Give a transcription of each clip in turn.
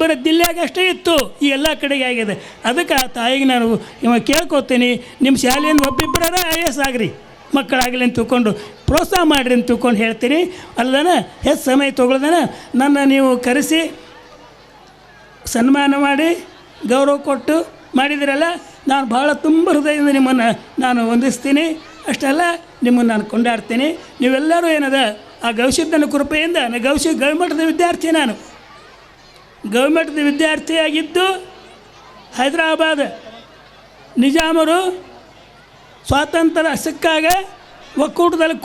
ಬರೋ ಜಿಲ್ಲೆಯಾಗ ಅಷ್ಟೇ ಇತ್ತು, ಈ ಎಲ್ಲ ಕಡೆಗೆ ಆಗಿದೆ. ಅದಕ್ಕೆ ಆ ತಾಯಿಗೆ ನಾನು ಕೇಳ್ಕೊತೀನಿ, ನಿಮ್ಮ ಶಾಲೆಯಿಂದ ಒಬ್ಬಿಬ್ಬರ IAS ಆಗ್ರಿ, ಮಕ್ಕಳಾಗಲಿ ಅಂತ ತಿಳ್ಕೊಂಡು ಪ್ರೋತ್ಸಾಹ ಮಾಡಿರಿ ಅಂತ ತಿಳ್ಕೊಂಡು ಹೇಳ್ತೀನಿ. ಅಲ್ಲದನ ಹೆಚ್ಚು ಸಮಯ ತೊಗೊಳ್ದನ ನನ್ನ ನೀವು ಕರೆಸಿ ಸನ್ಮಾನ ಮಾಡಿ ಗೌರವ ಕೊಟ್ಟು ಮಾಡಿದಿರಲ್ಲ, ನಾನು ಭಾಳ ತುಂಬ ಹೃದಯದಿಂದ ನಿಮ್ಮನ್ನು ನಾನು ವಂದಿಸ್ತೀನಿ. ಅಷ್ಟೆಲ್ಲ ನಿಮ್ಮನ್ನು ನಾನು ಕೊಂಡಾಡ್ತೀನಿ. ನೀವೆಲ್ಲರೂ ಏನದ ಆ ಗವಿಸಿದ್ದನ ಕೃಪೆಯಿಂದ ಗವಿಮಠದ ವಿದ್ಯಾರ್ಥಿ, ನಾನು ಗವಿಮಠದ ವಿದ್ಯಾರ್ಥಿಯಾಗಿದ್ದು ಹೈದರಾಬಾದ್ ನಿಜಾಮರು ಸ್ವಾತಂತ್ರ್ಯ ಸಿಕ್ಕಾಗ ಒಕ್ಕೂಟದಲ್ಲಿ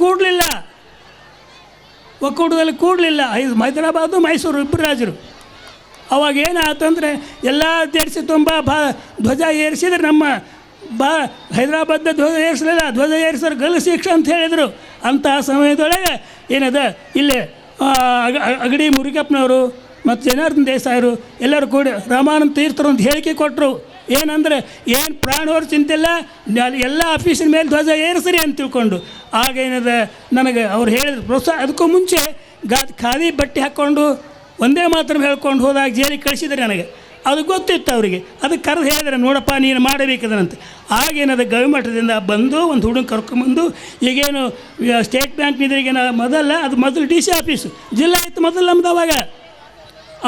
ಕೂಡಲಿಲ್ಲ. ಹೈದರಾಬಾದು ಮೈಸೂರು ಇಬ್ಬರು ರಾಜರು. ಅವಾಗ ಏನಾಯ್ತಂದರೆ ಎಲ್ಲ ದೇಶ ತುಂಬ ಧ್ವಜ ಏರಿಸಿದ್ರೆ ನಮ್ಮ ಹೈದರಾಬಾದ್ದ ಧ್ವಜ ಏರಿಸಲಿಲ್ಲ, ಧ್ವಜ ಏರಿಸೋರು ಗಲ್ಲು ಶಿಕ್ಷೆ ಅಂತ ಹೇಳಿದರು. ಅಂತಹ ಸಮಯದೊಳಗೆ ಏನದ ಇಲ್ಲೇ ಅಗಡಿ ಮುರುಗಪ್ಪನವರು ಮತ್ತು ಜನಾರ್ದನ್ ದೇಸಾಯರು ಎಲ್ಲರೂ ಕೂಡಿ ರಾಮಾನಂದ ತೀರ್ಥರು ಅಂತ ಹೇಳಿಕೆ ಕೊಟ್ಟರು. ಏನಂದರೆ ಏನು ಪ್ರಾಣವರು ಚಿಂತಿಲ್ಲ, ಎಲ್ಲ ಆಫೀಸಿನ ಮೇಲೆ ಧ್ವಜ ಏರಿಸ್ರಿ ಅಂತ ತಿಳ್ಕೊಂಡು. ಆಗ ಏನದ ನನಗೆ ಅವ್ರು ಹೇಳಿದ್ರು ಪ್ರೋತ್ಸಾಹ. ಅದಕ್ಕೂ ಮುಂಚೆ ಖಾದಿ ಬಟ್ಟೆ ಹಾಕ್ಕೊಂಡು ಒಂದೇ ಮಾತ್ರ ಹೇಳ್ಕೊಂಡು ಹೋದಾಗ ಜೈಲಿಗೆ ಕಳಿಸಿದ್ರೆ ನನಗೆ ಅದು ಗೊತ್ತಿತ್ತು ಅವರಿಗೆ. ಅದಕ್ಕೆ ಕರೆದು ಹೇಳಿದ್ರೆ ನೋಡಪ್ಪ ನೀನು ಮಾಡಬೇಕದನಂತೆ. ಆಗೇನದ ಗವಿಮಠದಿಂದ ಬಂದು ಒಂದು ಹುಡುಗ ಕರ್ಕೊಂಬಂದು ಈಗೇನು ಸ್ಟೇಟ್ ಬ್ಯಾಂಕ್ ನಿದ್ರಿಗೇನ ಮೊದಲು DC ಆಫೀಸು ಜಿಲ್ಲಾ ಇತ್ತು ಮೊದಲು ನಮ್ದು.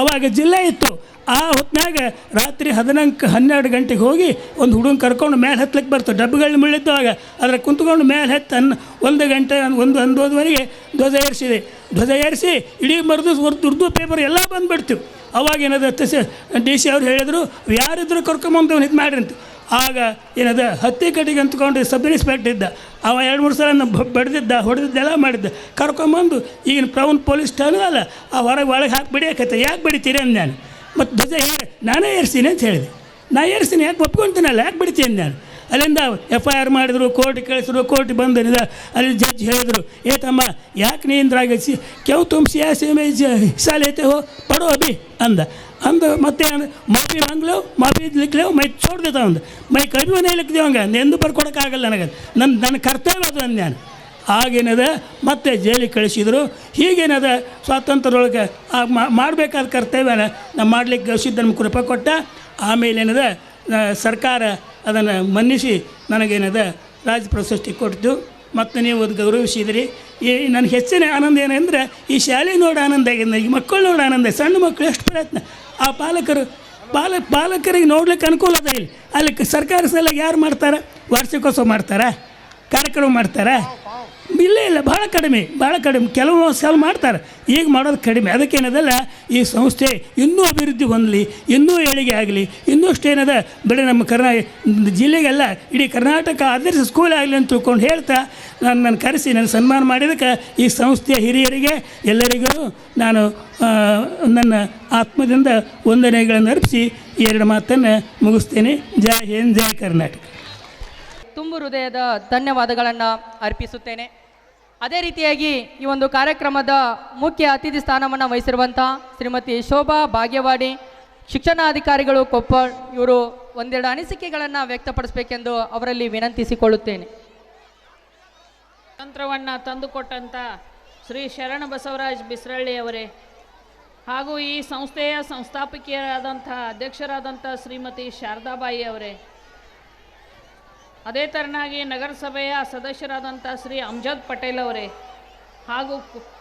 ಅವಾಗ ಜಿಲ್ಲೆ ಇತ್ತು. ಆ ಹೊತ್ತಿನಾಗ ರಾತ್ರಿ 11-12 ಗಂಟೆಗೆ ಹೋಗಿ ಒಂದು ಹುಡುಗ ಕರ್ಕೊಂಡು ಮೇಲೆ ಹತ್ತಲಿಕ್ಕೆ ಬರ್ತವೆ. ಡಬ್ಬಗಳು ಮುಳ್ಳಿದ್ದವಾಗ ಅದರ ಕುಂತ್ಕೊಂಡು ಮೇಲೆ ಹತ್ತಿ 1 ಗಂಟೆ 1-1:15 ಧ್ವಜ ಏರಿಸಿದೆ. ಧ್ವಜ ಏರಿಸಿ ಇಡೀ ಮರದು ಉರ್ದು ಪೇಪರ್ ಎಲ್ಲ ಬಂದುಬಿಡ್ತೀವಿ. ಅವಾಗ ಏನದ DC ಅವ್ರು ಹೇಳಿದರು ಯಾರಿದ್ರು ಕರ್ಕೊಂಬಂದು ಇದು ಮಾಡಿರಿ ಅಂತ. ಆಗ ಏನದ ಹತ್ತಿ ಕಟ್ಟಿಗೆ ಅಂತ್ಕೊಂಡು ಸಬ್ ಇನ್ಸ್ಪೆಕ್ಟರ್ ಇದ್ದ, ಅವ 2-3 ಸಲ ಹೊಡೆದಿದ್ದೆಲ್ಲ ಮಾಡಿದ್ದ. ಕರ್ಕೊಂಬಂದು ಈಗಿನ ಪ್ರೌನ್ ಪೊಲೀಸ್ ಠಾಣೆ ಅಲ್ಲ, ಆ ಒಳಗೆ ಹಾಕಿ ಬಡಿಯಾಕೈತೆ. ಯಾಕೆ ಬಡಿತೀರಿ ಅಂದ ನಾನು. ಮತ್ತು ಧ್ವಜ ನಾನೇ ಏರಿಸ್ತೀನಿ ಅಂತ ಹೇಳಿದೆ. ನಾ ಏರಿಸ್ತೀನಿ, ಯಾಕೆ ಒಪ್ಕೊಳ್ತೀನಲ್ಲ, ಯಾಕೆ ಬಿಡ್ತೀನಿ ನಾನು. ಅಲ್ಲಿಂದ FIR ಮಾಡಿದ್ರು, ಕೋರ್ಟಿಗೆ ಕಳಿಸಿದ್ರು. ಕೋರ್ಟಿಗೆ ಬಂದಿದೆ. ಅಲ್ಲಿ ಜಡ್ಜ್ ಹೇಳಿದರು, ತಮ್ಮ ಯಾಕೆ ನೀಂದ್ರಾಗ ಕ್ಯೂ ತುಮ್ ಸಿಯಾಸಿ ಮೇ ಹಿಸ್ಸಾ ಲೇತೆ ಹೋ ಪಡೋ ಅಭಿ ಅಂದ ಮತ್ತೆ ಮಾಫಿ ಮಾಂಗ್ಲೋ ಮಾಫಿ ಲಿಖ್ಲೇವು ಮೈ छोड़ देता हूँ ಮೈ ಕभी नहीं लिख देऊँगा ಎಂದು ಬರ್ಕೊಡೋಕ್ಕಾಗಲ್ಲ ನನಗೆ, ನನ್ನ ಕರ್ತವ್ಯ ಅದು ಅಂದ ನಾನು. ಆಗೇನದ ಮತ್ತೆ ಜೈಲಿಗೆ ಕಳಿಸಿದರು. ಹೀಗೇನದ ಸ್ವಾತಂತ್ರ್ಯದೊಳಗೆ ಮಾಡಬೇಕಾದ ಕರ್ತವ್ಯನ ನಾವು ಮಾಡಲಿಕ್ಕೆ ಗವಿಸಿದ್ದ ನಮ್ಗೆ ಕೃಪೆ ಕೊಟ್ಟ. ಆಮೇಲೆ ಏನದ ಸರ್ಕಾರ ಅದನ್ನು ಮನ್ನಿಸಿ ನನಗೇನದ ರಾಜ್ಯ ಪ್ರಶಸ್ತಿ ಕೊಟ್ಟು ಮತ್ತು ನೀವು ಅದು ಗೌರವಿಸಿದ್ರಿ. ನನಗೆ ಹೆಚ್ಚಿನ ಆನಂದ ಏನಂದರೆ ಈ ಶಾಲೆ ನೋಡಿ ಆನಂದ ಆಗಿದೆ, ಈ ಮಕ್ಕಳು ನೋಡಿ ಆನಂದ. ಸಣ್ಣ ಮಕ್ಕಳು ಎಷ್ಟು ಪ್ರಯತ್ನ, ಆ ಪಾಲಕರಿಗೆ ನೋಡ್ಲಿಕ್ಕೆ ಅನುಕೂಲ ಅದ. ಅಲ್ಲಿ ಸರ್ಕಾರಿ ಶಾಲೆಗೆ ಯಾರು ಮಾಡ್ತಾರೆ? ವಾರ್ಷಿಕೋತ್ಸವ ಮಾಡ್ತಾರೆ, ಕಾರ್ಯಕ್ರಮ ಮಾಡ್ತಾರೆ? ಇಲ್ಲ, ಭಾಳ ಕಡಿಮೆ. ಕೆಲವು ಸಲ ಮಾಡ್ತಾರೆ, ಈಗ ಮಾಡೋದು ಕಡಿಮೆ. ಅದಕ್ಕೇನದಲ್ಲ, ಈ ಸಂಸ್ಥೆ ಇನ್ನೂ ಅಭಿವೃದ್ಧಿ ಹೊಂದಲಿ, ಇನ್ನೂ ಏಳಿಗೆ ಆಗಲಿ, ಇನ್ನಷ್ಟು ಏನದ ಬೆಳೆ ನಮ್ಮ ಜಿಲ್ಲೆಗೆಲ್ಲ ಇಡೀ ಕರ್ನಾಟಕ ಆದರ್ಶ ಸ್ಕೂಲ್ ಆಗಲಿ ಅಂತ ತಿಳ್ಕೊಂಡು ಹೇಳ್ತಾ ನನ್ನ ಕರೆಸಿ ನನ್ನ ಸನ್ಮಾನ ಮಾಡಿದಕ್ಕೆ ಈ ಸಂಸ್ಥೆಯ ಹಿರಿಯರಿಗೆ ಎಲ್ಲರಿಗೂ ನಾನು ನನ್ನ ಆತ್ಮದಿಂದ ವಂದನೆಗಳನ್ನು ಅರ್ಪಿಸಿ 2 ಮಾತನ್ನು ಮುಗಿಸ್ತೇನೆ. ಜೈ ಹಿಂದ್, ಜೈ ಕರ್ನಾಟಕ. ತುಂಬು ಹೃದಯದ ಧನ್ಯವಾದಗಳನ್ನು ಅರ್ಪಿಸುತ್ತೇನೆ. ಅದೇ ರೀತಿಯಾಗಿ ಈ ಒಂದು ಕಾರ್ಯಕ್ರಮದ ಮುಖ್ಯ ಅತಿಥಿ ಸ್ಥಾನವನ್ನು ವಹಿಸಿರುವಂಥ ಶ್ರೀಮತಿ ಶೋಭಾ ಭಾಗ್ಯವಾಡಿ, ಶಿಕ್ಷಣಾಧಿಕಾರಿಗಳು ಕೊಪ್ಪಳ, ಇವರು 1-2 ಅನಿಸಿಕೆಗಳನ್ನು ವ್ಯಕ್ತಪಡಿಸಬೇಕೆಂದು ಅವರಲ್ಲಿ ವಿನಂತಿಸಿಕೊಳ್ಳುತ್ತೇನೆ. ತಂತ್ರವನ್ನು ತಂದುಕೊಟ್ಟಂಥ ಶ್ರೀ ಶರಣ ಬಸವರಾಜ್ ಬಿಸ್ರಳ್ಳಿ ಅವರೇ, ಹಾಗೂ ಈ ಸಂಸ್ಥೆಯ ಸಂಸ್ಥಾಪಕಿಯರಾದಂಥ ಅಧ್ಯಕ್ಷರಾದಂಥ ಶ್ರೀಮತಿ ಶಾರದಾಬಾಯಿ ಅವರೇ, ಅದೇ ಥರನಾಗಿ ನಗರಸಭೆಯ ಸದಸ್ಯರಾದಂಥ ಶ್ರೀ ಅಮ್ಜದ್ ಪಟೇಲ್ ಅವರೇ, ಹಾಗೂ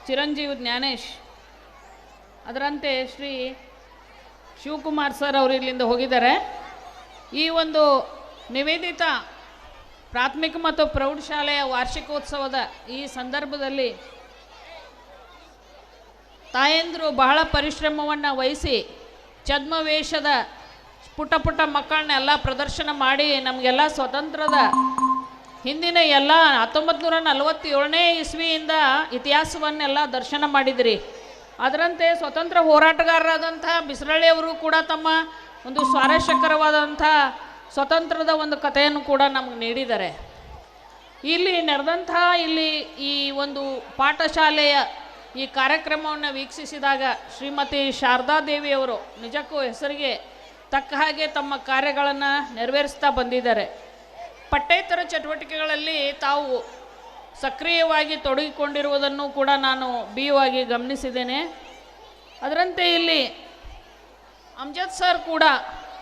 ಚಿರಂಜೀವಿ ಜ್ಞಾನೇಶ್, ಅದರಂತೆ ಶ್ರೀ ಶಿವಕುಮಾರ್ ಸರ್ ಅವರು ಇಲ್ಲಿಂದ ಹೋಗಿದ್ದಾರೆ. ಈ ಒಂದು ನಿವೇದಿತ ಪ್ರಾಥಮಿಕ ಮತ್ತು ಪ್ರೌಢಶಾಲೆಯ ವಾರ್ಷಿಕೋತ್ಸವದ ಈ ಸಂದರ್ಭದಲ್ಲಿ ತಾಯಂದಿರು ಬಹಳ ಪರಿಶ್ರಮವನ್ನು ವಹಿಸಿ ಛದ್ಮವೇಷದ ಪುಟ್ಟ ಮಕ್ಕಳನ್ನೆಲ್ಲ ಪ್ರದರ್ಶನ ಮಾಡಿ ನಮಗೆಲ್ಲ ಸ್ವತಂತ್ರದ ಹಿಂದಿನ ಎಲ್ಲ 1947ನೇ ಇಸ್ವಿಯಿಂದ ಇತಿಹಾಸವನ್ನೆಲ್ಲ ದರ್ಶನ ಮಾಡಿದಿರಿ. ಅದರಂತೆ ಸ್ವತಂತ್ರ ಹೋರಾಟಗಾರರಾದಂಥ ಬಿಸ್ರಳ್ಳಿಯವರು ಕೂಡ ತಮ್ಮ ಒಂದು ಸ್ವಾರಸ್ಯಕರವಾದಂಥ ಸ್ವತಂತ್ರದ ಒಂದು ಕಥೆಯನ್ನು ಕೂಡ ನಮಗೆ ನೀಡಿದ್ದಾರೆ. ಇಲ್ಲಿ ನಡೆದಂಥ ಈ ಒಂದು ಪಾಠಶಾಲೆಯ ಈ ಕಾರ್ಯಕ್ರಮವನ್ನು ವೀಕ್ಷಿಸಿದಾಗ ಶ್ರೀಮತಿ ಶಾರದಾದೇವಿಯವರು ನಿಜಕ್ಕೂ ಹೆಸರಿಗೆ ತಕ್ಕ ಹಾಗೆ ತಮ್ಮ ಕಾರ್ಯಗಳನ್ನು ನೆರವೇರಿಸ್ತಾ ಬಂದಿದ್ದಾರೆ. ಪಠ್ಯೇತರ ಚಟುವಟಿಕೆಗಳಲ್ಲಿ ತಾವು ಸಕ್ರಿಯವಾಗಿ ತೊಡಗಿಕೊಂಡಿರುವುದನ್ನು ಕೂಡ ನಾನು BU ಆಗಿ ಗಮನಿಸಿದ್ದೇನೆ. ಅದರಂತೆ ಇಲ್ಲಿ ಅಮ್ಜದ್ ಸರ್ ಕೂಡ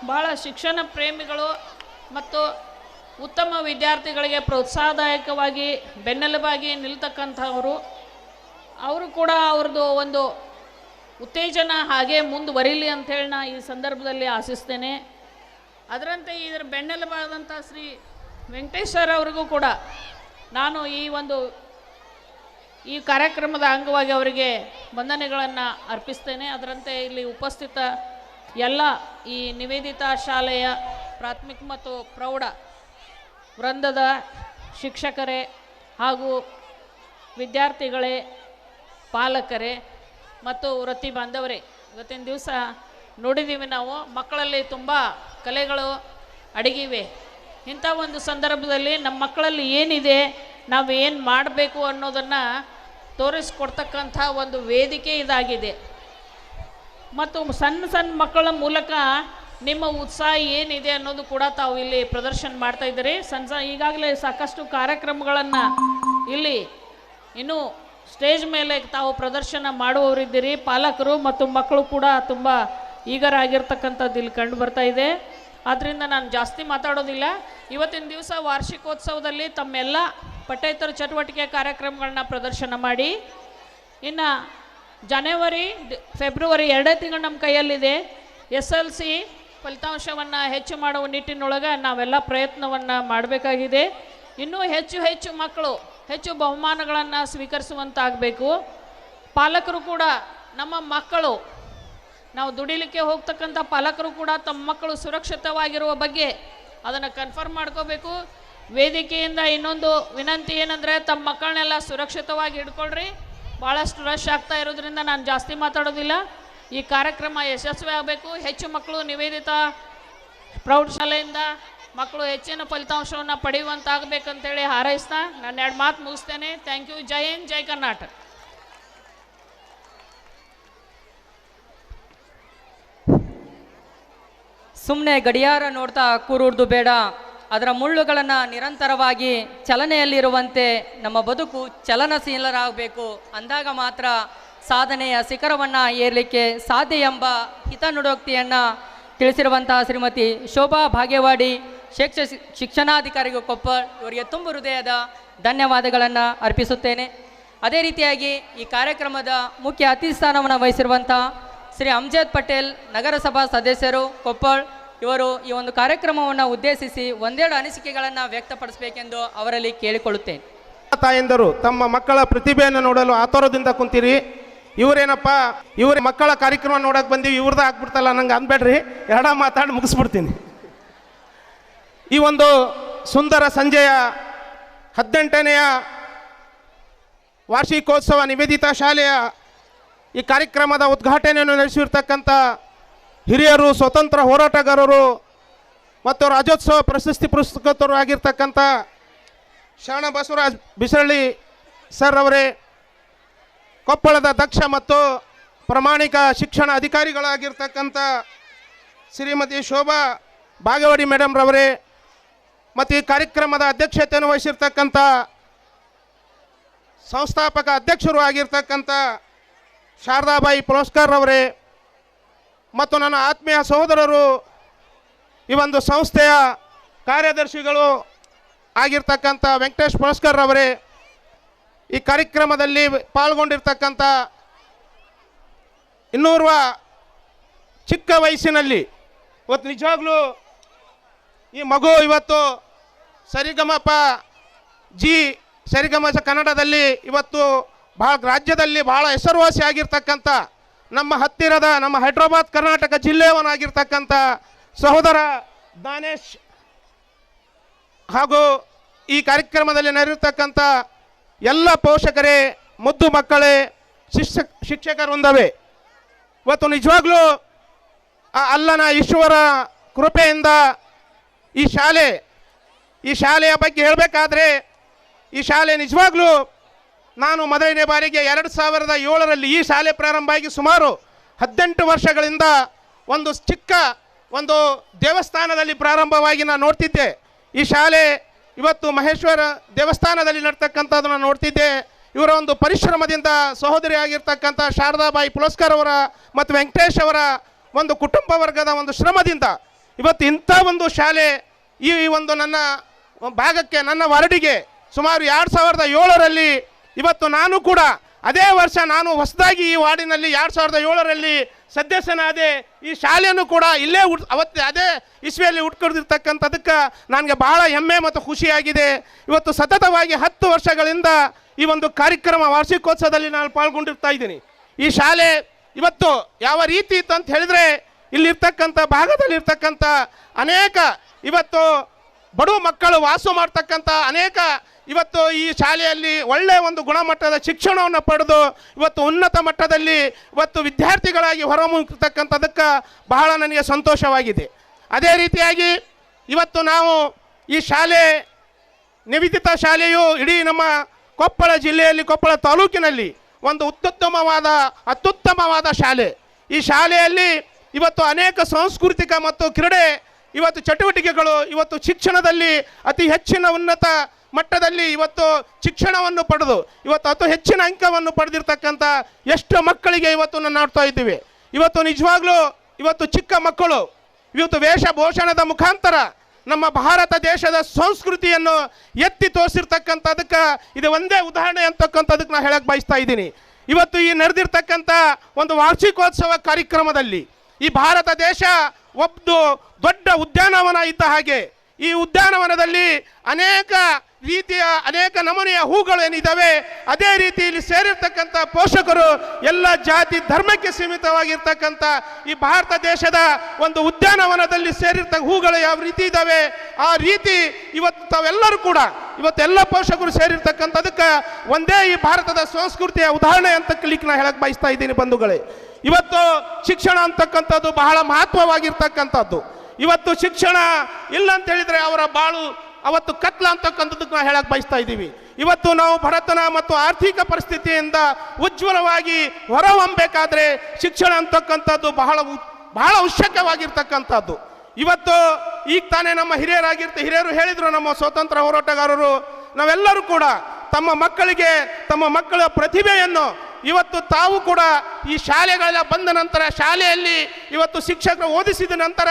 ಬಹಳ ಶಿಕ್ಷಣ ಪ್ರೇಮಿಗಳು ಮತ್ತು ಉತ್ತಮ ವಿದ್ಯಾರ್ಥಿಗಳಿಗೆ ಪ್ರೋತ್ಸಾಹದಾಯಕವಾಗಿ ಬೆನ್ನೆಲುಬಾಗಿ ನಿಲ್ತಕ್ಕಂಥವರು. ಅವರು ಕೂಡ ಅವ್ರದ್ದು ಒಂದು ಉತ್ತೇಜನ ಹಾಗೆ ಮುಂದುವರಿಲಿ ಅಂಥೇಳಿ ನಾ ಈ ಸಂದರ್ಭದಲ್ಲಿ ಆಶಿಸ್ತೇನೆ. ಅದರಂತೆ ಇದರ ಬೆನ್ನೆಲುಬಾದಂಥ ಶ್ರೀ ವೆಂಕಟೇಶ್ ಸರ್ ಅವರಿಗೂ ಕೂಡ ನಾನು ಈ ಕಾರ್ಯಕ್ರಮದ ಅಂಗವಾಗಿ ಅವರಿಗೆ ವಂದನೆಗಳನ್ನು ಅರ್ಪಿಸ್ತೇನೆ. ಅದರಂತೆ ಇಲ್ಲಿ ಉಪಸ್ಥಿತ ಎಲ್ಲ ಈ ನಿವೇದಿತಾ ಶಾಲೆಯ ಪ್ರಾಥಮಿಕ ಮತ್ತು ಪ್ರೌಢ ವೃಂದದ ಶಿಕ್ಷಕರೇ ಹಾಗೂ ವಿದ್ಯಾರ್ಥಿಗಳೇ, ಪಾಲಕರೇ ಮತ್ತು ವೃತ್ತಿ ಬಾಂಧವರೇ, ಇವತ್ತಿನ ದಿವಸ ನೋಡಿದ್ದೀವಿ ನಾವು ಮಕ್ಕಳಲ್ಲಿ ತುಂಬ ಕಲೆಗಳು ಅಡಗಿವೆ. ಇಂಥ ಒಂದು ಸಂದರ್ಭದಲ್ಲಿ ನಮ್ಮ ಮಕ್ಕಳಲ್ಲಿ ಏನಿದೆ, ನಾವು ಏನು ಮಾಡಬೇಕು ಅನ್ನೋದನ್ನು ತೋರಿಸ್ಕೊಡ್ತಕ್ಕಂಥ ಒಂದು ವೇದಿಕೆ ಇದಾಗಿದೆ. ಮತ್ತು ಸಣ್ಣ ಸಣ್ಣ ಮಕ್ಕಳ ಮೂಲಕ ನಿಮ್ಮ ಉತ್ಸಾಹ ಏನಿದೆ ಅನ್ನೋದು ಕೂಡ ತಾವು ಇಲ್ಲಿ ಪ್ರದರ್ಶನ ಮಾಡ್ತಾ ಇದ್ದೀರಿ. ಈಗಾಗಲೇ ಸಾಕಷ್ಟು ಕಾರ್ಯಕ್ರಮಗಳನ್ನು ಇಲ್ಲಿ ಇನ್ನೂ ಸ್ಟೇಜ್ ಮೇಲೆ ತಾವು ಪ್ರದರ್ಶನ ಮಾಡುವವರಿದ್ದೀರಿ. ಪಾಲಕರು ಮತ್ತು ಮಕ್ಕಳು ಕೂಡ ತುಂಬ ಈಗರಾಗಿರ್ತಕ್ಕಂಥದ್ದು ಇಲ್ಲಿ ಕಂಡು ಬರ್ತಾ ಇದೆ. ಆದ್ದರಿಂದ ನಾನು ಜಾಸ್ತಿ ಮಾತಾಡೋದಿಲ್ಲ. ಇವತ್ತಿನ ದಿವಸ ವಾರ್ಷಿಕೋತ್ಸವದಲ್ಲಿ ತಮ್ಮೆಲ್ಲ ಪಠ್ಯೇತರ ಚಟುವಟಿಕೆ ಕಾರ್ಯಕ್ರಮಗಳನ್ನ ಪ್ರದರ್ಶನ ಮಾಡಿ, ಇನ್ನು ಫೆಬ್ರವರಿ 2 ತಿಂಗಳು ನಮ್ಮ ಕೈಯಲ್ಲಿದೆ. SLC ಫಲಿತಾಂಶವನ್ನು ಹೆಚ್ಚು ಮಾಡುವ ನಿಟ್ಟಿನೊಳಗೆ ನಾವೆಲ್ಲ ಪ್ರಯತ್ನವನ್ನು ಮಾಡಬೇಕಾಗಿದೆ. ಇನ್ನೂ ಹೆಚ್ಚು ಮಕ್ಕಳು ಹೆಚ್ಚು ಬಹುಮಾನಗಳನ್ನು ಸ್ವೀಕರಿಸುವಂತಾಗಬೇಕು. ಪಾಲಕರು ಕೂಡ ನಮ್ಮ ಮಕ್ಕಳು, ನಾವು ದುಡಿಲಿಕ್ಕೆ ಹೋಗ್ತಕ್ಕಂಥ ಪಾಲಕರು ಕೂಡ ತಮ್ಮ ಮಕ್ಕಳು ಸುರಕ್ಷಿತವಾಗಿರುವ ಬಗ್ಗೆ ಅದನ್ನು ಕನ್ಫರ್ಮ್ ಮಾಡ್ಕೋಬೇಕು. ವೇದಿಕೆಯಿಂದ ಇನ್ನೊಂದು ವಿನಂತಿ ಏನಂದರೆ, ತಮ್ಮ ಮಕ್ಕಳನ್ನೆಲ್ಲ ಸುರಕ್ಷಿತವಾಗಿ ಹಿಡ್ಕೊಳ್ರಿ. ಭಾಳಷ್ಟು ರಶ್ ಆಗ್ತಾ ಇರೋದ್ರಿಂದ ನಾನು ಜಾಸ್ತಿ ಮಾತಾಡೋದಿಲ್ಲ. ಈ ಕಾರ್ಯಕ್ರಮ ಯಶಸ್ವಿ ಆಗಬೇಕು. ಹೆಚ್ಚು ಮಕ್ಕಳು ನಿವೇದಿತಾ ಪ್ರೌಢಶಾಲೆಯಿಂದ ಮಕ್ಕಳು ಹೆಚ್ಚಿನ ಫಲಿತಾಂಶವನ್ನು ಪಡೆಯುವಂತಾಗಬೇಕಂತೇಳಿ ಹಾರೈಸ್ತಾ ನಾನು 2 ಮಾತು ಮುಗಿಸ್ತೇನೆ. Thank you. ಜೈ ಹಿಂದ್, ಜೈ ಕರ್ನಾಟಕ. ಸುಮ್ಮನೆ ಗಡಿಯಾರ ನೋಡ್ತಾ ಕೂರುವುದು ಬೇಡ. ಅದರ ಮುಳ್ಳುಗಳನ್ನು ನಿರಂತರವಾಗಿ ಚಲನೆಯಲ್ಲಿರುವಂತೆ ನಮ್ಮ ಬದುಕು ಚಲನಶೀಲರಾಗಬೇಕು. ಅಂದಾಗ ಮಾತ್ರ ಸಾಧನೆಯ ಶಿಖರವನ್ನು ಏರಲಿಕ್ಕೆ ಸಾಧ್ಯ ಎಂಬ ಹಿತನುಡೋಕ್ತಿಯನ್ನು ತಿಳಿಸಿರುವಂತಹ ಶ್ರೀಮತಿ ಶೋಭಾ ಭಾಗ್ಯವಾಡಿ, ಶಿಕ್ಷಣಾಧಿಕಾರಿಗಳು ಕೊಪ್ಪಳ, ಇವರಿಗೆ ತುಂಬ ಹೃದಯದ ಧನ್ಯವಾದಗಳನ್ನು ಅರ್ಪಿಸುತ್ತೇನೆ. ಅದೇ ರೀತಿಯಾಗಿ ಈ ಕಾರ್ಯಕ್ರಮದ ಮುಖ್ಯ ಅತಿಥಿ ಸ್ಥಾನವನ್ನು ವಹಿಸಿರುವಂಥ ಶ್ರೀ ಅಮ್ಜದ್ ಪಟೇಲ್, ನಗರಸಭಾ ಸದಸ್ಯರು ಕೊಪ್ಪಳ, ಇವರು ಈ ಒಂದು ಕಾರ್ಯಕ್ರಮವನ್ನು ಉದ್ದೇಶಿಸಿ ಒಂದೆರಡು ಅನಿಸಿಕೆಗಳನ್ನು ವ್ಯಕ್ತಪಡಿಸಬೇಕೆಂದು ಅವರಲ್ಲಿ ಕೇಳಿಕೊಳ್ಳುತ್ತೇನೆ. ತಾಯಂದರು ತಮ್ಮ ಮಕ್ಕಳ ಪ್ರತಿಭೆಯನ್ನು ನೋಡಲು ಆತುರದಿಂದ ಕುಂತೀರಿ. ಇವರೇನಪ್ಪ, ಇವ್ರ ಮಕ್ಕಳ ಕಾರ್ಯಕ್ರಮ ನೋಡಕ್ಕೆ ಬಂದೀವಿ, ಇವ್ರದ್ದು ಆಗ್ಬಿಡ್ತಲ್ಲ ನಂಗೆ ಅನ್ಬೇಡ್ರಿ, ಮಾತಾಡಿ ಮುಗಿಸ್ಬಿಡ್ತೀನಿ. ಈ ಒಂದು ಸುಂದರ ಸಂಜೆಯ 18ನೇ ವಾರ್ಷಿಕೋತ್ಸವ ನಿವೇದಿತಾ ಶಾಲೆಯ ಈ ಕಾರ್ಯಕ್ರಮದ ಉದ್ಘಾಟನೆಯನ್ನು ನಡೆಸಿರ್ತಕ್ಕಂಥ ಹಿರಿಯರು, ಸ್ವತಂತ್ರ ಹೋರಾಟಗಾರರು ಮತ್ತು ರಾಜ್ಯೋತ್ಸವ ಪ್ರಶಸ್ತಿ ಪುರಸ್ಕೃತರು ಆಗಿರ್ತಕ್ಕಂಥ ಶರಣ ಬಸವರಾಜ್ ಬಿಸರಳ್ಳಿ ಸರ್ ಅವರೇ, ಕೊಪ್ಪಳದ ದಕ್ಷ ಮತ್ತು ಪ್ರಾಮಾಣಿಕ ಶಿಕ್ಷಣ ಅಧಿಕಾರಿಗಳಾಗಿರ್ತಕ್ಕಂಥ ಶ್ರೀಮತಿ ಶೋಭಾ ಭಾಗ್ಯವಾಡಿ ಮೇಡಮ್ ರವರೇ, ಮತ್ತು ಈ ಕಾರ್ಯಕ್ರಮದ ಅಧ್ಯಕ್ಷತೆಯನ್ನು ವಹಿಸಿರ್ತಕ್ಕಂಥ ಸಂಸ್ಥಾಪಕ ಅಧ್ಯಕ್ಷರು ಆಗಿರ್ತಕ್ಕಂಥ ಶಾರದಾಬಾಯಿ ಪುಲಸ್ಕರ್ ಅವರೇ, ಮತ್ತು ನನ್ನ ಆತ್ಮೀಯ ಸಹೋದರರು, ಈ ಒಂದು ಸಂಸ್ಥೆಯ ಕಾರ್ಯದರ್ಶಿಗಳು ಆಗಿರ್ತಕ್ಕಂಥ ವೆಂಕಟೇಶ್ ಪುಲಸ್ಕರ್ ಅವರೇ, ಈ ಕಾರ್ಯಕ್ರಮದಲ್ಲಿ ಪಾಲ್ಗೊಂಡಿರ್ತಕ್ಕಂಥ ಇನ್ನೂರ್ವ ಚಿಕ್ಕ ವಯಸ್ಸಿನಲ್ಲಿ ಇವತ್ತು ನಿಜವಾಗ್ಲೂ ಈ ಮಗು ಇವತ್ತು ಸರಿಗಮಪ ಸರಿಗಮ ಕನ್ನಡದಲ್ಲಿ ಇವತ್ತು ರಾಜ್ಯದಲ್ಲಿ ಭಾಳ ಹೆಸರುವಾಸಿ ಆಗಿರ್ತಕ್ಕಂಥ ನಮ್ಮ ಹತ್ತಿರದ ನಮ್ಮ ಹೈದರಾಬಾದ್ ಕರ್ನಾಟಕ ಜಿಲ್ಲೆಯವನಾಗಿರ್ತಕ್ಕಂಥ ಸಹೋದರ ದಾನೇಶ್ ಹಾಗೂ ಈ ಕಾರ್ಯಕ್ರಮದಲ್ಲಿ ನಡೆದಿರ್ತಕ್ಕಂಥ ಎಲ್ಲ ಪೋಷಕರೇ, ಮುದ್ದು ಮಕ್ಕಳೇ, ಶಿಕ್ಷಕರೊಂದವೇ, ಇವತ್ತು ನಿಜವಾಗ್ಲೂ ಆ ಅಲ್ಲನ ಈಶ್ವರ ಕೃಪೆಯಿಂದ ಈ ಶಾಲೆಯ ಬಗ್ಗೆ ಹೇಳಬೇಕಾದ್ರೆ, ಈ ಶಾಲೆ ನಿಜವಾಗ್ಲೂ ನಾನು ಮೊದಲನೇ ಬಾರಿಗೆ 2007ರಲ್ಲಿ ಈ ಶಾಲೆ ಪ್ರಾರಂಭ ಆಗಿ ಸುಮಾರು 18 ವರ್ಷಗಳಿಂದ ಒಂದು ಚಿಕ್ಕ ಒಂದು ದೇವಸ್ಥಾನದಲ್ಲಿ ಪ್ರಾರಂಭವಾಗಿ ನಾನು ನೋಡ್ತಿದ್ದೆ. ಈ ಶಾಲೆ ಇವತ್ತು ಮಹೇಶ್ವರ ದೇವಸ್ಥಾನದಲ್ಲಿ ನಡ್ತಕ್ಕಂಥದ್ದನ್ನು ನೋಡ್ತಿದ್ದೆ. ಇವರ ಒಂದು ಪರಿಶ್ರಮದಿಂದ ಸಹೋದರಿ ಆಗಿರ್ತಕ್ಕಂಥ ಶಾರದಾಬಾಯಿ ಪುಲಸ್ಕರ್ ಅವರ ಮತ್ತು ವೆಂಕಟೇಶ್ ಅವರ ಒಂದು ಕುಟುಂಬ ವರ್ಗದ ಒಂದು ಶ್ರಮದಿಂದ ಇವತ್ತು ಇಂಥ ಒಂದು ಶಾಲೆ ಈ ಒಂದು ನನ್ನ ಭಾಗಕ್ಕೆ, ನನ್ನ ವಾರ್ಡಿಗೆ ಸುಮಾರು 2007ರಲ್ಲಿ ಇವತ್ತು ನಾನು ಕೂಡ ಅದೇ ವರ್ಷ ನಾನು ಹೊಸದಾಗಿ ಈ ವಾರ್ಡಿನಲ್ಲಿ 2007ರಲ್ಲಿ ಸದಸ್ಯನಾದೆ. ಈ ಶಾಲೆಯನ್ನು ಕೂಡ ಇಲ್ಲೇ ಅವತ್ತು ಅದೇ ಇಸ್ವಿಯಲ್ಲಿ ಹುಟ್ಕೊಳ್ದಿರ್ತಕ್ಕಂಥದಕ್ಕೆ ನನಗೆ ಬಹಳ ಹೆಮ್ಮೆ ಮತ್ತು ಖುಷಿಯಾಗಿದೆ. ಇವತ್ತು ಸತತವಾಗಿ 10 ವರ್ಷಗಳಿಂದ ಈ ಒಂದು ಕಾರ್ಯಕ್ರಮ ವಾರ್ಷಿಕೋತ್ಸವದಲ್ಲಿ ನಾನು ಪಾಲ್ಗೊಂಡಿರ್ತಾ ಇದ್ದೀನಿ. ಈ ಶಾಲೆ ಇವತ್ತು ಯಾವ ರೀತಿ ಇತ್ತು ಅಂತ ಹೇಳಿದರೆ, ಇಲ್ಲಿರ್ತಕ್ಕಂಥ ಭಾಗದಲ್ಲಿರ್ತಕ್ಕಂಥ ಅನೇಕ ಇವತ್ತು ಬಡವ ಮಕ್ಕಳು ವಾಸ ಮಾಡ್ತಕ್ಕಂಥ ಅನೇಕ ಇವತ್ತು ಈ ಶಾಲೆಯಲ್ಲಿ ಒಳ್ಳೆಯ ಒಂದು ಗುಣಮಟ್ಟದ ಶಿಕ್ಷಣವನ್ನು ಪಡೆದು ಇವತ್ತು ಉನ್ನತ ಮಟ್ಟದಲ್ಲಿ ಇವತ್ತು ವಿದ್ಯಾರ್ಥಿಗಳಾಗಿ ಹೊರಹೊಮ್ಮತಕ್ಕಂಥದಕ್ಕೆ ಬಹಳ ನನಗೆ ಸಂತೋಷವಾಗಿದೆ. ಅದೇ ರೀತಿಯಾಗಿ ಇವತ್ತು ನಾವು ಈ ಶಾಲೆ ನಿವೇದಿತ ಶಾಲೆಯು ಇಡೀ ನಮ್ಮ ಕೊಪ್ಪಳ ಜಿಲ್ಲೆಯಲ್ಲಿ, ಕೊಪ್ಪಳ ತಾಲೂಕಿನಲ್ಲಿ ಒಂದು ಅತ್ಯುತ್ತಮವಾದ ಶಾಲೆ. ಈ ಶಾಲೆಯಲ್ಲಿ ಇವತ್ತು ಅನೇಕ ಸಾಂಸ್ಕೃತಿಕ ಮತ್ತು ಕ್ರೀಡೆ ಇವತ್ತು ಚಟುವಟಿಕೆಗಳು ಇವತ್ತು ಶಿಕ್ಷಣದಲ್ಲಿ ಅತಿ ಹೆಚ್ಚಿನ ಉನ್ನತ ಮಟ್ಟದಲ್ಲಿ ಇವತ್ತು ಶಿಕ್ಷಣವನ್ನು ಪಡೆದು ಇವತ್ತು ಅತಿ ಹೆಚ್ಚಿನ ಅಂಕವನ್ನು ಪಡೆದಿರ್ತಕ್ಕಂಥ ಎಷ್ಟು ಮಕ್ಕಳಿಗೆ ಇವತ್ತು ನಾವು ನೋಡ್ತಾ ಇದ್ದೀವಿ. ಇವತ್ತು ನಿಜವಾಗ್ಲೂ ಇವತ್ತು ಚಿಕ್ಕ ಮಕ್ಕಳು ಇವತ್ತು ವೇಷಭೂಷಣದ ಮುಖಾಂತರ ನಮ್ಮ ಭಾರತ ದೇಶದ ಸಂಸ್ಕೃತಿಯನ್ನು ಎತ್ತಿ ತೋರಿಸಿರ್ತಕ್ಕಂಥದಕ್ಕೆ ಇದು ಒಂದೇ ಉದಾಹರಣೆ ಅಂತಕ್ಕಂಥದಕ್ಕೆ ನಾನು ಹೇಳಕ್ಕೆ ಬಯಸ್ತಾ ಇದ್ದೀನಿ. ಇವತ್ತು ಈ ನಡೆದಿರ್ತಕ್ಕಂಥ ಒಂದು ವಾರ್ಷಿಕೋತ್ಸವ ಕಾರ್ಯಕ್ರಮದಲ್ಲಿ ಈ ಭಾರತ ದೇಶ ಒಂದು ದೊಡ್ಡ ಉದ್ಯಾನವನ ಇದ್ದ ಹಾಗೆ ಈ ಉದ್ಯಾನವನದಲ್ಲಿ ಅನೇಕ ರೀತಿಯ ಅನೇಕ ನಮೂನೆಯ ಹೂಗಳು ಏನಿದ್ದಾವೆ, ಅದೇ ರೀತಿ ಇಲ್ಲಿ ಸೇರಿರ್ತಕ್ಕಂಥ ಪೋಷಕರು ಎಲ್ಲ ಜಾತಿ ಧರ್ಮಕ್ಕೆ ಸೀಮಿತವಾಗಿರ್ತಕ್ಕಂಥ ಈ ಭಾರತ ದೇಶದ ಒಂದು ಉದ್ಯಾನವನದಲ್ಲಿ ಹೂಗಳು ಯಾವ ರೀತಿ ಇದ್ದಾವೆ ಆ ರೀತಿ ಇವತ್ತು ತಾವೆಲ್ಲರೂ ಕೂಡ ಇವತ್ತೆಲ್ಲ ಪೋಷಕರು ಸೇರಿರ್ತಕ್ಕಂಥದಕ್ಕೆ ಒಂದೇ ಈ ಭಾರತದ ಸಂಸ್ಕೃತಿಯ ಉದಾಹರಣೆ ಅಂತ ಕ್ಲಿಕ್ ನಾ ಹೇಳಕ್ಕೆ ಬಯಸ್ತಾ ಇದ್ದೀನಿ ಬಂಧುಗಳೇ. ಇವತ್ತು ಶಿಕ್ಷಣ ಅಂತಕ್ಕಂಥದ್ದು ಬಹಳ ಮಹತ್ವವಾಗಿರ್ತಕ್ಕಂಥದ್ದು. ಇವತ್ತು ಶಿಕ್ಷಣ ಇಲ್ಲ ಅಂತ ಹೇಳಿದರೆ ಅವರ ಬಾಳು ಅವತ್ತು ಕತ್ಲ ಅಂತಕ್ಕಂಥದ್ದಕ್ಕೆ ನಾವು ಹೇಳಕ್ಕೆ ಬಯಸ್ತಾ ಇದ್ದೀವಿ. ಇವತ್ತು ನಾವು ಬಡತನ ಮತ್ತು ಆರ್ಥಿಕ ಪರಿಸ್ಥಿತಿಯಿಂದ ಉಜ್ವಲವಾಗಿ ಹೊರಹೊಮ್ಮಬೇಕಾದ್ರೆ ಶಿಕ್ಷಣ ಅಂತಕ್ಕಂಥದ್ದು ಬಹಳ ಅವಶ್ಯಕವಾಗಿರ್ತಕ್ಕಂಥದ್ದು. ಇವತ್ತು ಈಗ ತಾನೇ ನಮ್ಮ ಹಿರಿಯರು ಹೇಳಿದರು, ನಮ್ಮ ಸ್ವಾತಂತ್ರ್ಯ ಹೋರಾಟಗಾರರು, ನಾವೆಲ್ಲರೂ ಕೂಡ ತಮ್ಮ ಮಕ್ಕಳ ಪ್ರತಿಭೆಯನ್ನು ಇವತ್ತು ತಾವು ಕೂಡ ಈ ಶಾಲೆಗಳೆಲ್ಲ ಬಂದ ನಂತರ ಶಾಲೆಯಲ್ಲಿ ಇವತ್ತು ಶಿಕ್ಷಕರು ಓದಿಸಿದ ನಂತರ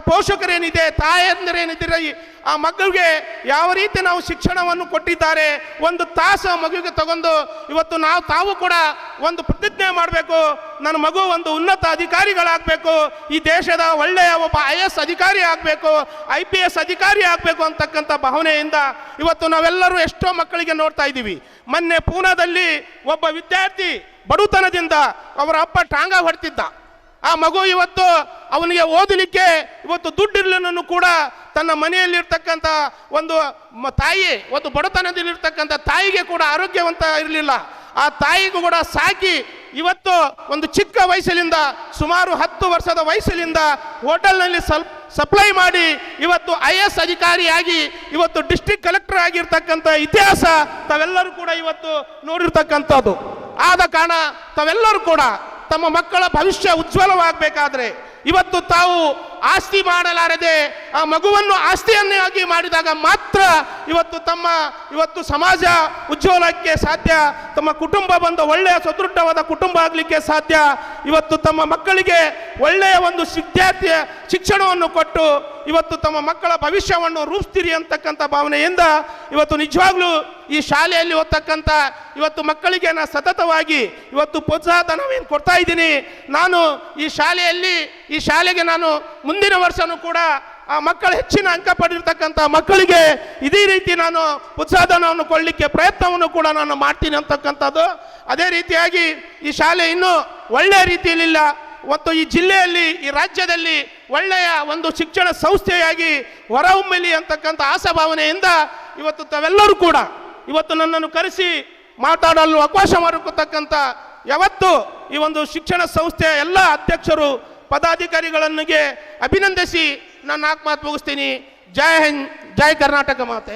ಪೋಷಕರೇನಿದೆ, ತಾಯಂದಿರೇನಿದ್ದೀರ, ಆ ಮಗುವಿಗೆ ಯಾವ ರೀತಿ ನಾವು ಶಿಕ್ಷಣವನ್ನು ಕೊಟ್ಟಿದ್ದಾರೆ, ಒಂದು ತಾಸು ಮಗುವಿಗೆ ತಗೊಂಡು ಇವತ್ತು ತಾವು ಕೂಡ ಒಂದು ಪ್ರತಿಜ್ಞೆ ಮಾಡಬೇಕು, ನನ್ನ ಮಗು ಒಂದು ಉನ್ನತ ಅಧಿಕಾರಿಗಳಾಗಬೇಕು, ಈ ದೇಶದ ಒಳ್ಳೆಯ ಒಬ್ಬ IAS ಅಧಿಕಾರಿ ಆಗಬೇಕು, IPS ಅಧಿಕಾರಿ ಆಗಬೇಕು ಅಂತಕ್ಕಂಥ ಭಾವನೆಯಿಂದ ಇವತ್ತು ನಾವೆಲ್ಲರೂ ಎಷ್ಟೋ ಮಕ್ಕಳಿಗೆ ನೋಡ್ತಾ ಇದ್ದೀವಿ. ಮೊನ್ನೆ ಪೂನಾದಲ್ಲಿ ಒಬ್ಬ ವಿದ್ಯಾರ್ಥಿ ಬಡತನದಿಂದ ಅವರ ಅಪ್ಪ ಟಾಂಗ ಹೊಡ್ತಿದ್ದ. ಆ ಮಗು ಇವತ್ತು ಅವನಿಗೆ ಓದಲಿಕ್ಕೆ ಇವತ್ತು ದುಡ್ಡಿರಲಿನೂ ಕೂಡ ತನ್ನ ಮನೆಯಲ್ಲಿರ್ತಕ್ಕಂಥ ಒಂದು ತಾಯಿ, ಒಂದು ಬಡತನದಲ್ಲಿರ್ತಕ್ಕಂಥ ತಾಯಿಗೆ ಕೂಡ ಆರೋಗ್ಯವಂತ ಇರಲಿಲ್ಲ. ಆ ತಾಯಿಗೂ ಕೂಡ ಸಾಕಿ ಇವತ್ತು ಒಂದು ಚಿಕ್ಕ ವಯಸ್ಸಿನಿಂದ ಸುಮಾರು 10 ವರ್ಷದ ವಯಸ್ಸಿನಿಂದ ಹೋಟೆಲ್ನಲ್ಲಿ ಸಪ್ಲೈ ಮಾಡಿ ಇವತ್ತು IAS ಅಧಿಕಾರಿಯಾಗಿ ಇವತ್ತು ಡಿಸ್ಟ್ರಿಕ್ಟ್ ಕಲೆಕ್ಟರ್ ಆಗಿರ್ತಕ್ಕಂಥ ಇತಿಹಾಸ ತಾವೆಲ್ಲರೂ ಕೂಡ ಇವತ್ತು ನೋಡಿರ್ತಕ್ಕಂಥದ್ದು. ಆದ ಕಾರಣ ತಾವೆಲ್ಲರೂ ಕೂಡ ತಮ್ಮ ಮಕ್ಕಳ ಭವಿಷ್ಯ ಉಜ್ವಲವಾಗಬೇಕಾದ್ರೆ ಇವತ್ತು ತಾವು ಆಸ್ತಿ ಮಾಡಲಾರದೆ ಆ ಮಗುವನ್ನು ಆಸ್ತಿಯನ್ನಾಗಿ ಮಾಡಿದಾಗ ಮಾತ್ರ ಇವತ್ತು ಸಮಾಜ ಉಜ್ವಲಕ್ಕೆ ಸಾಧ್ಯ, ತಮ್ಮ ಕುಟುಂಬ ಬಂದ ಒಳ್ಳೆಯ ಸದೃಢವಾದ ಕುಟುಂಬ ಆಗಲಿಕ್ಕೆ ಸಾಧ್ಯ. ಇವತ್ತು ತಮ್ಮ ಮಕ್ಕಳಿಗೆ ಒಳ್ಳೆಯ ಒಂದು ವಿದ್ಯಾರ್ಥಿಯ ಶಿಕ್ಷಣವನ್ನು ಕೊಟ್ಟು ಇವತ್ತು ತಮ್ಮ ಮಕ್ಕಳ ಭವಿಷ್ಯವನ್ನು ರೂಪಿಸ್ತೀರಿ ಅಂತಕ್ಕಂಥ ಭಾವನೆಯಿಂದ ಇವತ್ತು ನಿಜವಾಗ್ಲೂ ಈ ಶಾಲೆಯಲ್ಲಿ ಓದ್ತಕ್ಕಂಥ ಇವತ್ತು ಮಕ್ಕಳಿಗೆ ನಾನು ಸತತವಾಗಿ ಇವತ್ತು ಪ್ರೋತ್ಸಾಹಧನವೇನು ಕೊಡ್ತಾ ಇದ್ದೀನಿ. ನಾನು ಈ ಶಾಲೆಗೆ ನಾನು ಮುಂದಿನ ವರ್ಷನೂ ಕೂಡ ಆ ಮಕ್ಕಳು ಹೆಚ್ಚಿನ ಅಂಕ ಪಡೆದಿರ್ತಕ್ಕಂಥ ಮಕ್ಕಳಿಗೆ ಇದೇ ರೀತಿ ನಾನು ಪ್ರೋತ್ಸಾಹಧನವನ್ನು ಕೊಡಲಿಕ್ಕೆ ಪ್ರಯತ್ನವನ್ನು ಕೂಡ ನಾನು ಮಾಡ್ತೀನಿ ಅಂತಕ್ಕಂಥದ್ದು. ಅದೇ ರೀತಿಯಾಗಿ ಈ ಶಾಲೆ ಇನ್ನೂ ಒಳ್ಳೆಯ ರೀತಿಯಲ್ಲಿಲ್ಲ, ಮತ್ತು ಈ ಜಿಲ್ಲೆಯಲ್ಲಿ ಈ ರಾಜ್ಯದಲ್ಲಿ ಒಳ್ಳೆಯ ಒಂದು ಶಿಕ್ಷಣ ಸಂಸ್ಥೆಯಾಗಿ ಹೊರಹೊಮ್ಮಲಿ ಅಂತಕ್ಕಂಥ ಆಶಾಭಾವನೆಯಿಂದ ಇವತ್ತು ತಾವೆಲ್ಲರೂ ಕೂಡ ಇವತ್ತು ನನ್ನನ್ನು ಕರೆಸಿ ಮಾತಾಡಲು ಅವಕಾಶ ಮಾಡಿಕೊಡ್ತಕ್ಕಂಥ ಯಾವತ್ತು ಈ ಒಂದು ಶಿಕ್ಷಣ ಸಂಸ್ಥೆಯ ಎಲ್ಲ ಅಧ್ಯಕ್ಷರು ಪದಾಧಿಕಾರಿಗಳನ್ನಿಗೆ ಅಭಿನಂದಿಸಿ ನಾನು 4 ಮಾತು ಮುಗಿಸ್ತೀನಿ. ಜೈ ಹಿಂದ್, ಜೈ ಕರ್ನಾಟಕ ಮಾತೆ.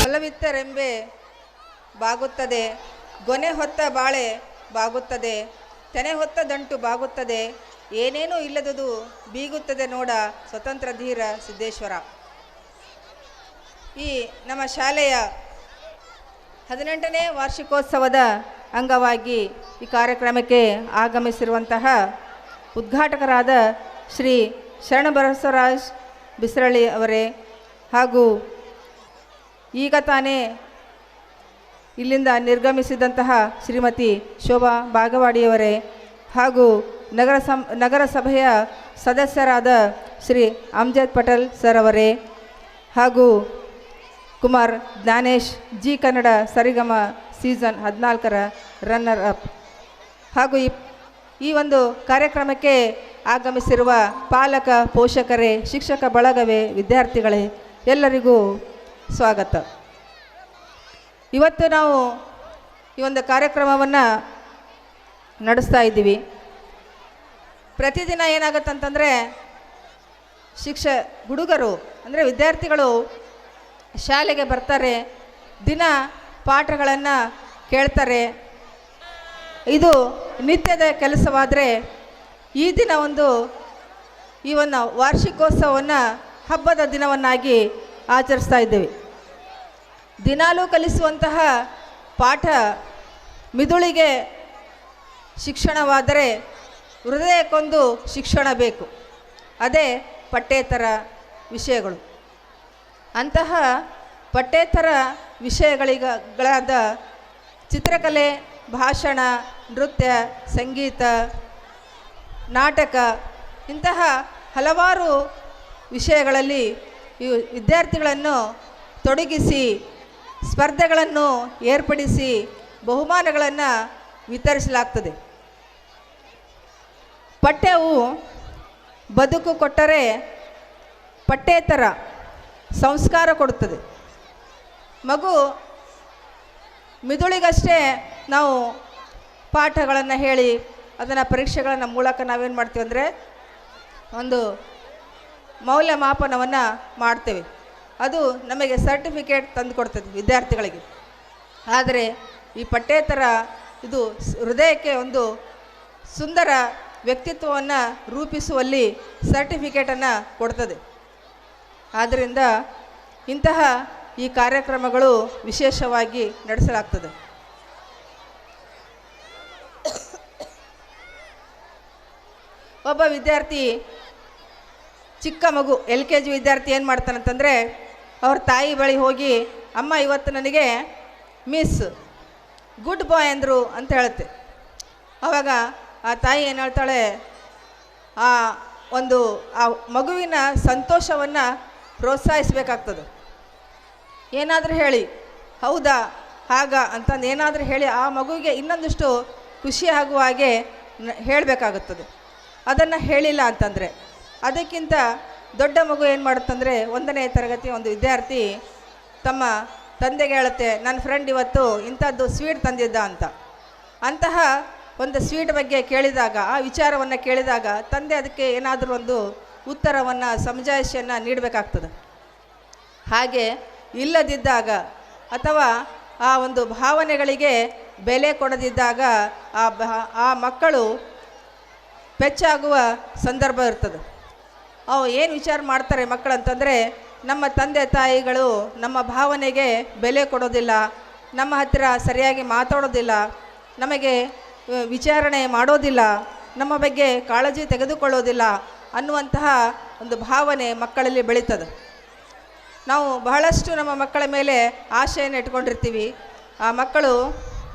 ಒಲವಿತ್ತರೆಂಬೆ ಬಾಗುತ್ತದೆ ಗೊನೆ ಹೊತ್ತ ಬಾಳೆ ಬಾಗುತ್ತದೆ, ತೆನೆ ಹೊತ್ತ ದಂಟು ಬಾಗುತ್ತದೆ, ಏನೇನೂ ಇಲ್ಲದುದು ಬೀಗುತ್ತದೆ ನೋಡ ಸ್ವತಂತ್ರ ಧೀರ ಸಿದ್ದೇಶ್ವರ. ಈ ನಮ್ಮ ಶಾಲೆಯ 18ನೇ ವಾರ್ಷಿಕೋತ್ಸವದ ಅಂಗವಾಗಿ ಈ ಕಾರ್ಯಕ್ರಮಕ್ಕೆ ಆಗಮಿಸಿರುವಂತಹ ಉದ್ಘಾಟಕರಾದ ಶ್ರೀ ಶರಣಬಸವರಾಜ್ ಬಿಸ್ರಳ್ಳಿ ಅವರೇ, ಹಾಗೂ ಈಗ ತಾನೇ ಇಲ್ಲಿಂದ ನಿರ್ಗಮಿಸಿದಂತಹ ಶ್ರೀಮತಿ ಶೋಭಾ ಬಾಗವಾಡಿಯವರೇ, ಹಾಗೂ ನಗರಸಭೆಯ ಸದಸ್ಯರಾದ ಶ್ರೀ ಅಮ್ಜದ್ ಪಟೇಲ್ ಸರ್ ಅವರೇ, ಹಾಗೂ ಕುಮಾರ್ ಜ್ಞಾನೇಶ್ ಜಿ ಕನ್ನಡ ಸರಿಗಮ ಸೀಸನ್ 14ರ ರನ್ನರ್ ಅಪ್, ಹಾಗೂ ಈ ಒಂದು ಕಾರ್ಯಕ್ರಮಕ್ಕೆ ಆಗಮಿಸಿರುವ ಪಾಲಕ ಪೋಷಕರೇ, ಶಿಕ್ಷಕ ಬಳಗವೇ, ವಿದ್ಯಾರ್ಥಿಗಳೇ, ಎಲ್ಲರಿಗೂ ಸ್ವಾಗತ. ಇವತ್ತು ನಾವು ಈ ಒಂದು ಕಾರ್ಯಕ್ರಮವನ್ನು ನಡೆಸ್ತಾ ಇದ್ದೀವಿ. ಪ್ರತಿದಿನ ಏನಾಗುತ್ತಂತಂದರೆ ಹುಡುಗರು ಅಂದರೆ ವಿದ್ಯಾರ್ಥಿಗಳು ಶಾಲೆಗೆ ಬರ್ತಾರೆ, ದಿನ ಪಾಠಗಳನ್ನು ಕೇಳ್ತಾರೆ. ಇದು ನಿತ್ಯದ ಕೆಲಸವಾದರೆ ಈ ದಿನ ಈ ಒಂದು ವಾರ್ಷಿಕೋತ್ಸವವನ್ನು ಹಬ್ಬದ ದಿನವನ್ನಾಗಿ ಆಚರಿಸ್ತಾ ಇದ್ದೇವೆ. ದಿನಾಲೂ ಕಲಿಸುವಂತಹ ಪಾಠ ಮಿದುಳಿಗೆ ಶಿಕ್ಷಣವಾದರೆ ಹೃದಯಕ್ಕೊಂದು ಶಿಕ್ಷಣ ಬೇಕು, ಅದೇ ಪಠ್ಯೇತರ ವಿಷಯಗಳು. ಅಂತಹ ಪಠ್ಯೇತರ ವಿಷಯಗಳಾದ ಚಿತ್ರಕಲೆ, ಭಾಷಣ, ನೃತ್ಯ, ಸಂಗೀತ, ನಾಟಕ ಇಂತಹ ಹಲವಾರು ವಿಷಯಗಳಲ್ಲಿ ಈ ವಿದ್ಯಾರ್ಥಿಗಳನ್ನು ತೊಡಗಿಸಿ ಸ್ಪರ್ಧೆಗಳನ್ನು ಏರ್ಪಡಿಸಿ ಬಹುಮಾನಗಳನ್ನು ವಿತರಿಸಲಾಗ್ತದೆ. ಪಠ್ಯವು ಬದುಕು ಕೊಟ್ಟರೆ ಪಠ್ಯೇತರ ಸಂಸ್ಕಾರ ಕೊಡುತ್ತದೆ. ಮಗು ಮಿದುಳಿಗಷ್ಟೇ ನಾವು ಪಾಠಗಳನ್ನು ಹೇಳಿ ಅದನ್ನು ಪರೀಕ್ಷೆಗಳನ್ನು ಮೂಲಕ ನಾವೇನು ಮಾಡ್ತೀವಿ ಅಂದರೆ ಒಂದು ಮೌಲ್ಯಮಾಪನವನ್ನು ಮಾಡ್ತೇವೆ. ಅದು ನಮಗೆ ಸರ್ಟಿಫಿಕೇಟ್ ತಂದು ಕೊಡ್ತದೆ ವಿದ್ಯಾರ್ಥಿಗಳಿಗೆ. ಆದರೆ ಈ ಪಠ್ಯೇತರ ಇದು ಹೃದಯಕ್ಕೆ ಒಂದು ಸುಂದರ ವ್ಯಕ್ತಿತ್ವವನ್ನು ರೂಪಿಸುವಲ್ಲಿ ಸರ್ಟಿಫಿಕೇಟನ್ನು ಕೊಡ್ತದೆ. ಆದ್ದರಿಂದ ಇಂತಹ ಈ ಕಾರ್ಯಕ್ರಮಗಳು ವಿಶೇಷವಾಗಿ ನಡೆಸಲಾಗ್ತದೆ. ಒಬ್ಬ ವಿದ್ಯಾರ್ಥಿ, ಚಿಕ್ಕ ಮಗು LKG ವಿದ್ಯಾರ್ಥಿ ಏನು ಮಾಡ್ತಾನಂತಂದರೆ ಅವ್ರ ತಾಯಿ ಬಳಿ ಹೋಗಿ, ಅಮ್ಮ ಇವತ್ತು ನನಗೆ ಮಿಸ್ ಗುಡ್ ಬಾಯ್ ಅಂದರು ಅಂತ ಹೇಳುತ್ತೆ. ಆವಾಗ ಆ ತಾಯಿ ಏನು ಹೇಳ್ತಾಳೆ, ಆ ಮಗುವಿನ ಸಂತೋಷವನ್ನು ಪ್ರೋತ್ಸಾಹಿಸಬೇಕಾಗ್ತದೆ. ಏನಾದರೂ ಹೇಳಿ ಹೌದಾ ಹಾಗ ಅಂತಂದು ಏನಾದರೂ ಹೇಳಿ ಆ ಮಗುವಿಗೆ ಇನ್ನೊಂದಿಷ್ಟು ಖುಷಿ ಆಗುವ ಹಾಗೆ ಹೇಳಬೇಕಾಗುತ್ತದೆ. ಅದನ್ನು ಹೇಳಿಲ್ಲ ಅಂತಂದರೆ ಅದಕ್ಕಿಂತ ದೊಡ್ಡ ಮಗು ಏನು ಮಾಡುತ್ತಂದರೆ 1ನೇ ತರಗತಿ ಒಂದು ವಿದ್ಯಾರ್ಥಿ ತಮ್ಮ ತಂದೆಗೆ ಹೇಳುತ್ತೆ, ನನ್ನ ಫ್ರೆಂಡ್ ಇವತ್ತು ಇಂಥದ್ದು ಸ್ವೀಟ್ ತಂದಿದ್ದ ಅಂತ. ಅಂತಹ ಒಂದು ಸ್ವೀಟ್ ಬಗ್ಗೆ ಕೇಳಿದಾಗ, ಆ ವಿಚಾರವನ್ನು ಕೇಳಿದಾಗ ತಂದೆ ಅದಕ್ಕೆ ಏನಾದರೂ ಒಂದು ಉತ್ತರವನ್ನು ಸಮಜಾಯಿಷಿಯನ್ನು ನೀಡಬೇಕಾಗ್ತದೆ. ಹಾಗೆ ಇಲ್ಲದಿದ್ದಾಗ ಅಥವಾ ಆ ಒಂದು ಭಾವನೆಗಳಿಗೆ ಬೆಲೆ ಕೊಡದಿದ್ದಾಗ ಆ ಮಕ್ಕಳು ಪೆಚ್ಚಾಗುವ ಸಂದರ್ಭ ಇರ್ತದೆ. ಅವು ಏನು ವಿಚಾರ ಮಾಡ್ತಾರೆ ಮಕ್ಕಳು ಅಂತಂದರೆ, ನಮ್ಮ ತಂದೆ ತಾಯಿಗಳು ನಮ್ಮ ಭಾವನೆಗೆ ಬೆಲೆ ಕೊಡೋದಿಲ್ಲ, ನಮ್ಮ ಹತ್ತಿರ ಸರಿಯಾಗಿ ಮಾತಾಡೋದಿಲ್ಲ, ನಮಗೆ ವಿಚಾರಣೆ ಮಾಡೋದಿಲ್ಲ, ನಮ್ಮ ಬಗ್ಗೆ ಕಾಳಜಿ ತೆಗೆದುಕೊಳ್ಳೋದಿಲ್ಲ ಅನ್ನುವಂತಹ ಒಂದು ಭಾವನೆ ಮಕ್ಕಳಲ್ಲಿ ಬೆಳೀತದೆ. ನಾವು ಬಹಳಷ್ಟು ನಮ್ಮ ಮಕ್ಕಳ ಮೇಲೆ ಆಶೆಯನ್ನು ಇಟ್ಕೊಂಡಿರ್ತೀವಿ. ಆ ಮಕ್ಕಳು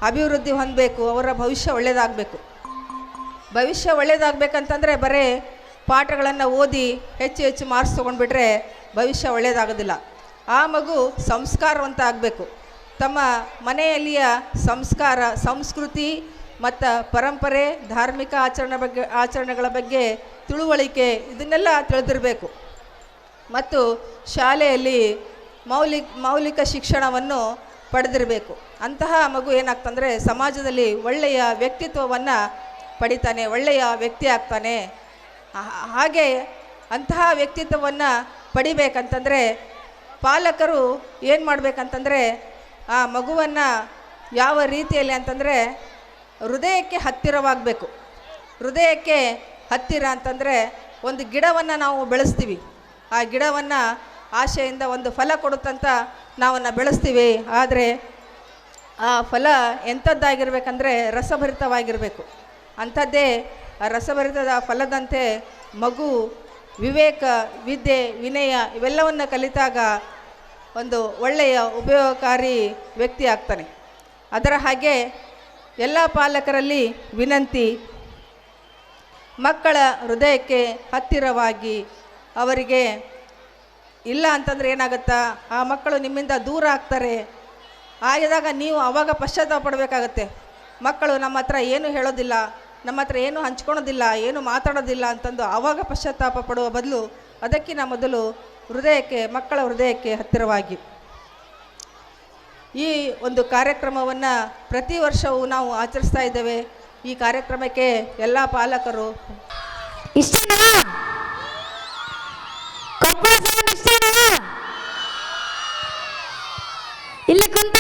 ಅಭಿವೃದ್ಧಿ ಹೊಂದಬೇಕು, ಅವರ ಭವಿಷ್ಯ ಒಳ್ಳೆಯದಾಗಬೇಕು. ಭವಿಷ್ಯ ಒಳ್ಳೆಯದಾಗಬೇಕಂತಂದರೆ ಬರೀ ಪಾಠಗಳನ್ನು ಓದಿ ಹೆಚ್ಚು ಹೆಚ್ಚು ಮಾರ್ಕ್ಸ್ ತೊಗೊಂಡ್ಬಿಟ್ರೆ ಭವಿಷ್ಯ ಒಳ್ಳೆಯದಾಗೋದಿಲ್ಲ. ಆ ಮಗು ಸಂಸ್ಕಾರವಂತ ಆಗಬೇಕು. ತಮ್ಮ ಮನೆಯಲ್ಲಿಯ ಸಂಸ್ಕಾರ, ಸಂಸ್ಕೃತಿ ಮತ್ತು ಪರಂಪರೆ, ಧಾರ್ಮಿಕ ಆಚರಣೆಗಳ ಬಗ್ಗೆ ತಿಳುವಳಿಕೆ ಇದನ್ನೆಲ್ಲ ತಿಳಿದಿರಬೇಕು. ಮತ್ತು ಶಾಲೆಯಲ್ಲಿ ಮೌಲಿಕ ಶಿಕ್ಷಣವನ್ನು ಪಡೆದಿರಬೇಕು. ಅಂತಹ ಮಗು ಏನಾಗ್ತಂದರೆ ಸಮಾಜದಲ್ಲಿ ಒಳ್ಳೆಯ ವ್ಯಕ್ತಿತ್ವವನ್ನು ಪಡಿತಾನೆ, ಒಳ್ಳೆಯ ವ್ಯಕ್ತಿ ಆಗ್ತಾನೆ. ಹಾಗೆ ಅಂತಹ ವ್ಯಕ್ತಿತ್ವವನ್ನು ಪಡಿಬೇಕಂತಂದರೆ ಪಾಲಕರು ಏನು ಮಾಡಬೇಕಂತಂದರೆ ಆ ಮಗುವನ್ನು ಯಾವ ರೀತಿಯಲ್ಲಿ ಅಂತಂದರೆ ಹೃದಯಕ್ಕೆ ಹತ್ತಿರವಾಗಬೇಕು. ಹೃದಯಕ್ಕೆ ಹತ್ತಿರ ಅಂತಂದರೆ ಒಂದು ಗಿಡವನ್ನು ನಾವು ಬೆಳೆಸ್ತೀವಿ, ಆ ಗಿಡವನ್ನು ಆಶೆಯಿಂದ ಒಂದು ಫಲ ಕೊಡುತ್ತಂತ ನಾವನ್ನು ಬೆಳೆಸ್ತೀವಿ. ಆದರೆ ಆ ಫಲ ಎಂಥದ್ದಾಗಿರ್ಬೇಕಂದ್ರೆ ರಸಭರಿತವಾಗಿರಬೇಕು. ಅಂಥದ್ದೇ ಆ ರಸಭರಿತದ ಫಲದಂತೆ ಮಗು ವಿವೇಕ, ವಿದ್ಯೆ, ವಿನಯ ಇವೆಲ್ಲವನ್ನು ಕಲಿತಾಗ ಒಂದು ಒಳ್ಳೆಯ ಉಪಯೋಗಕಾರಿ ವ್ಯಕ್ತಿ ಆಗ್ತಾನೆ. ಅದರ ಹಾಗೆ ಎಲ್ಲ ಪಾಲಕರಲ್ಲಿ ವಿನಂತಿ, ಮಕ್ಕಳ ಹೃದಯಕ್ಕೆ ಹತ್ತಿರವಾಗಿ ಅವರಿಗೆ ಇಲ್ಲ ಅಂತಂದರೆ ಏನಾಗುತ್ತಾ, ಆ ಮಕ್ಕಳು ನಿಮ್ಮಿಂದ ದೂರ ಆಗ್ತಾರೆ. ಆಗಿದಾಗ ನೀವು ಆವಾಗ ಪಶ್ಚಾತ್ತಾಪ ಪಡಬೇಕಾಗತ್ತೆ. ಮಕ್ಕಳು ನಮ್ಮ ಹತ್ರ ಏನು ಹೇಳೋದಿಲ್ಲ, ನಮ್ಮ ಹತ್ರ ಏನು ಹಂಚ್ಕೊಳೋದಿಲ್ಲ, ಏನು ಮಾತಾಡೋದಿಲ್ಲ ಅಂತಂದು ಆವಾಗ ಪಶ್ಚಾತ್ತಾಪ ಪಡುವ ಬದಲು ಅದಕ್ಕಿಂತ ಮೊದಲು ಮಕ್ಕಳ ಹೃದಯಕ್ಕೆ ಹತ್ತಿರವಾಗಿ ಈ ಒಂದು ಕಾರ್ಯಕ್ರಮವನ್ನು ಪ್ರತಿ ವರ್ಷವೂ ನಾವು ಆಚರಿಸ್ತಾ ಇದ್ದೇವೆ. ಈ ಕಾರ್ಯಕ್ರಮಕ್ಕೆ ಎಲ್ಲ ಪಾಲಕರು ಇಷ್ಟನಾ? ಕೊಪ್ಪಳ ಇಷ್ಟನಾ? ಇಲ್ಲಿ ಕುಂತ